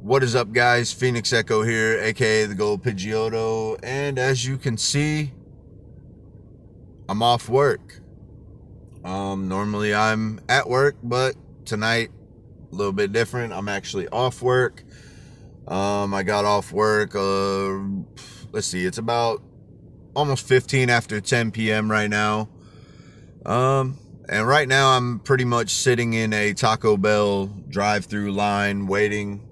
What is up, guys? Phoenix Echo here, aka the Gold Pidgeotto, and as you can see, I'm off work. Normally I'm at work, but tonight a little bit different. I'm actually off work. I got off work. Let's see, it's about almost 15 after 10 p.m. right now. And right now I'm pretty much sitting in a Taco Bell drive-through line waiting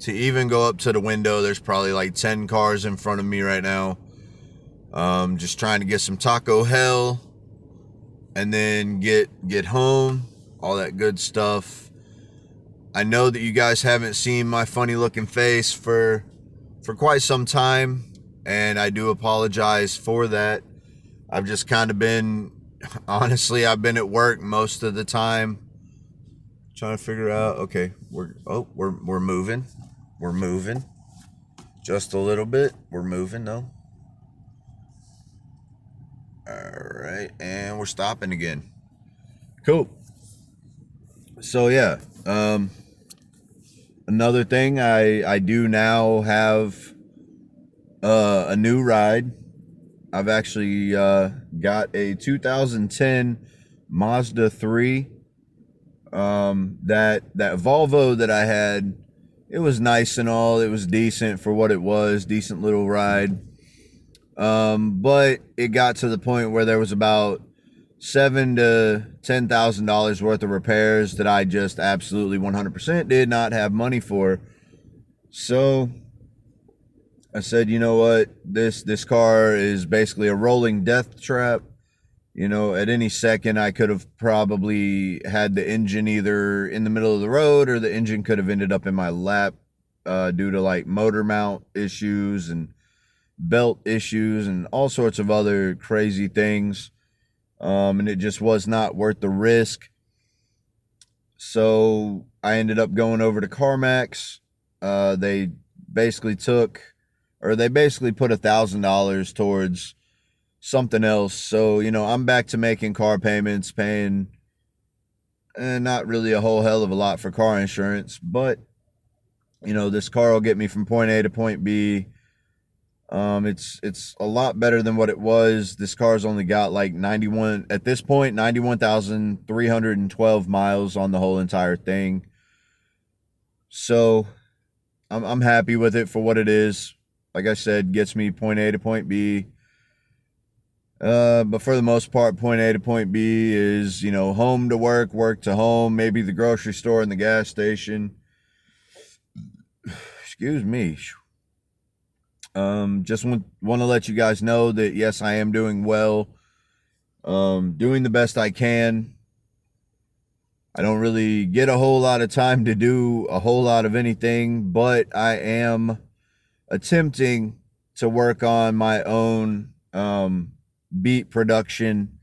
to even go up to the window. There's probably like 10 cars in front of me right now. Just trying to get some taco hell and then get home, all that good stuff. I know that you guys haven't seen my funny looking face for quite some time, and I do apologize for that. I've just kind of been, honestly, I've been at work most of the time trying to figure out, okay, we're moving. We're moving just a little bit. We're moving though. All right, and we're stopping again. Cool. So yeah, another thing, I do now have a new ride. I've actually got a 2010 Mazda 3. That Volvo that I had, it was nice and all. It was decent for what it was, decent little ride. But it got to the point where there was about $7,000 to $10,000 worth of repairs that I just absolutely 100% did not have money for. So I said, you know what, this car is basically a rolling death trap. You know, at any second I could have probably had the engine either in the middle of the road, or the engine could have ended up in my lap due to like motor mount issues and belt issues and all sorts of other crazy things. And it just was not worth the risk. So I ended up going over to CarMax. They basically put $1,000 towards something else. So, you know, I'm back to making car payments, paying not really a whole hell of a lot for car insurance, but you know, this car will get me from point A to point B. It's a lot better than what it was. This car's only got like 91,312 miles on the whole entire thing. So I'm happy with it for what it is. Like I said, gets me point A to point B. But for the most part, point A to point B is, you know, home to work, work to home, maybe the grocery store and the gas station. Excuse me. Just want to let you guys know that yes, I am doing well. Doing the best I can. I don't really get a whole lot of time to do a whole lot of anything, but I am attempting to work on my own beat production.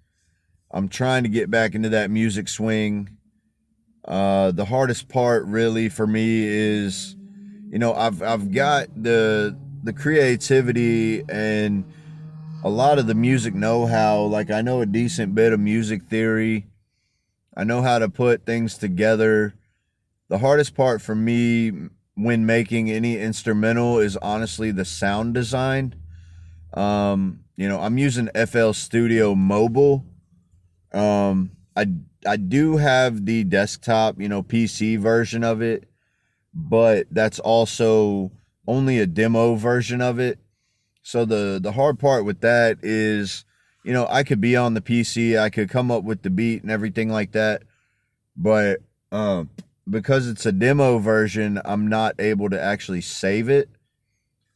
I'm trying to get back into that music swing. The hardest part really for me is, you know, I've got the creativity and a lot of the music know-how. Like, I know a decent bit of music theory. I know how to put things together. The hardest part for me when making any instrumental is honestly the sound design. You know, I'm using FL Studio Mobile. I do have the desktop, you know, PC version of it, but that's also only a demo version of it. So the hard part with that is, you know, I could be on the PC, I could come up with the beat and everything like that, but because it's a demo version, I'm not able to actually save it.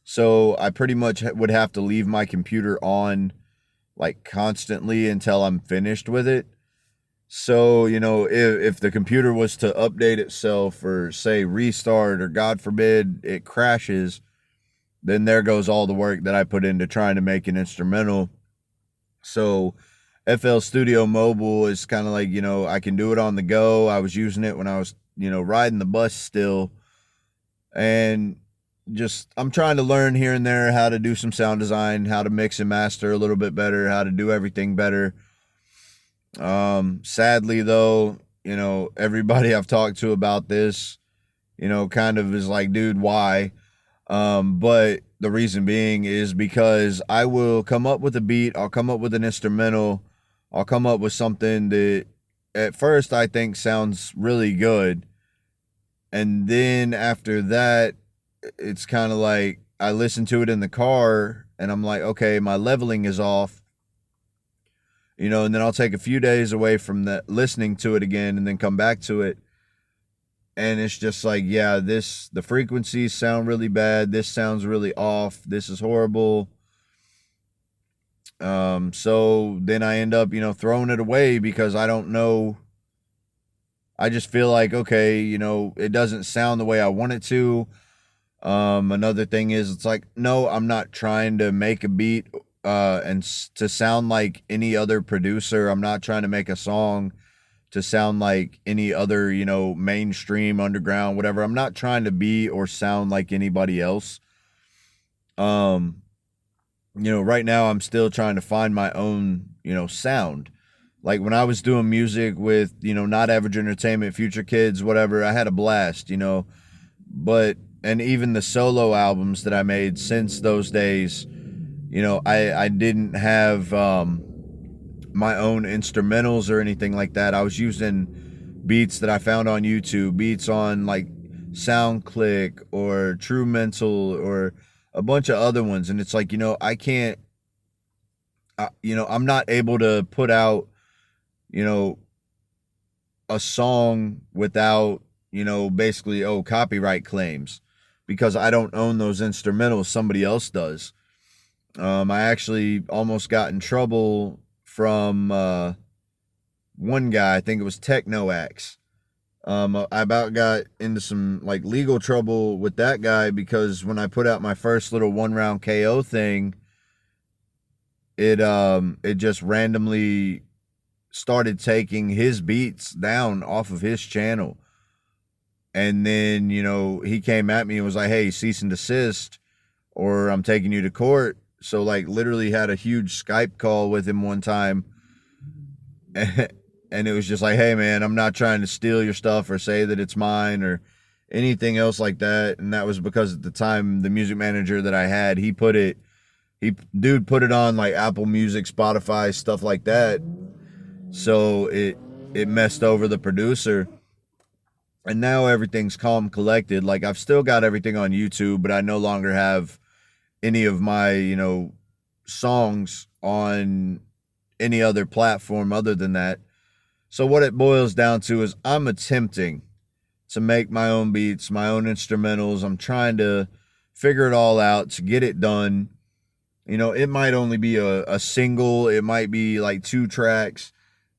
So I pretty much would have to leave my computer on like constantly until I'm finished with it. So, you know, if the computer was to update itself or say restart, or God forbid it crashes, then there goes all the work that I put into trying to make an instrumental. So FL Studio Mobile is kind of like, you know, I can do it on the go. I was using it when I was, you know, riding the bus still. And just, I'm trying to learn here and there how to do some sound design, how to mix and master a little bit better, how to do everything better. Sadly though, you know, everybody I've talked to about this, kind of is like, dude, why? But the reason being is because I will come up with a beat, I'll come up with an instrumental, I'll come up with something that at first I think sounds really good. And then after that, it's kind of like I listen to it in the car and I'm like, okay, my leveling is off, and then I'll take a few days away from that listening to it again and then come back to it. And it's just like, yeah, the frequencies sound really bad. This sounds really off. This is horrible. So then I end up, throwing it away because I don't know. I just feel like, okay, it doesn't sound the way I want it to. Another thing is, it's like, no, I'm not trying to make a beat to sound like any other producer. I'm not trying to make a song to sound like any other, mainstream, underground, whatever. I'm not trying to be or sound like anybody else. Um, right now I'm still trying to find my own, sound. Like when I was doing music with, Not Average Entertainment, Future Kids, whatever, I had a blast, but and even the solo albums that I made since those days, I didn't have my own instrumentals or anything like that. I was using beats that I found on YouTube, beats on like SoundClick or True Mental or a bunch of other ones. And it's like, I can't, I'm not able to put out, you know, a song without, basically, copyright claims because I don't own those instrumentals. Somebody else does. I actually almost got in trouble from one guy. I think it was Technoax. I about got into some like legal trouble with that guy because when I put out my first little 1 round KO thing, it just randomly started taking his beats down off of his channel. And then, he came at me and was like, hey, cease and desist, or I'm taking you to court. So, like, literally had a huge Skype call with him one time. And it was just like, hey, man, I'm not trying to steal your stuff or say that it's mine or anything else like that. And that was because at the time, the music manager that I had, dude put it on like Apple Music, Spotify, stuff like that. So it messed over the producer. And now everything's calm collected. Like I've still got everything on YouTube, but I no longer have any of my, songs on any other platform other than that. So what it boils down to is I'm attempting to make my own beats, my own instrumentals. I'm trying to figure it all out to get it done. It might only be a single, it might be like 2 tracks,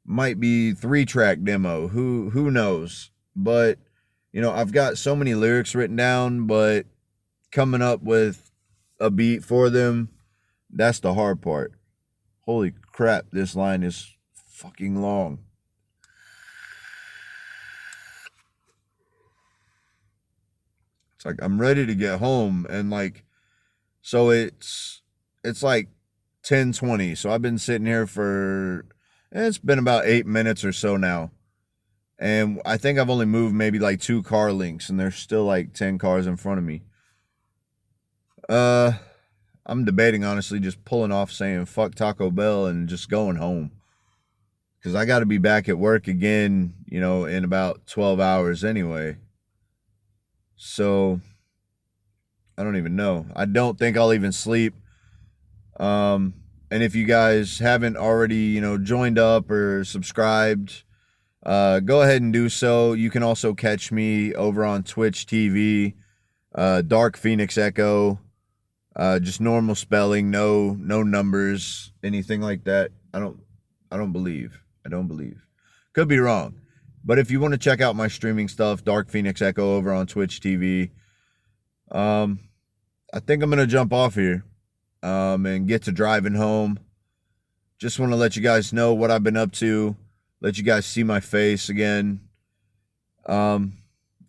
might be 3 track demo. Who knows? But I've got so many lyrics written down, but coming up with a beat for them, that's the hard part. Holy crap, this line is fucking long. It's like I'm ready to get home and like so it's like 10:20. So I've been sitting here for it's been about 8 minutes or so now. And I think I've only moved maybe like 2 car links and there's still like 10 cars in front of me. Uh I'm debating honestly just pulling off saying fuck Taco Bell and just going home. Cuz I got to be back at work again, in about 12 hours anyway. So I don't even know. I don't think I'll even sleep. And if you guys haven't already, joined up or subscribed, go ahead and do so. You can also catch me over on Twitch TV, Dark Phoenix Echo, just normal spelling, no numbers, anything like that. I don't believe. Could be wrong. But if you want to check out my streaming stuff, Dark Phoenix Echo over on Twitch TV, I think I'm gonna jump off here, and get to driving home. Just want to let you guys know what I've been up to, let you guys see my face again. Um,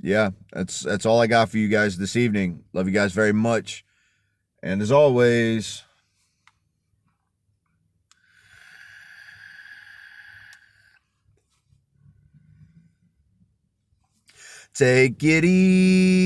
yeah, that's all I got for you guys this evening. Love you guys very much. And as always, Take it easy.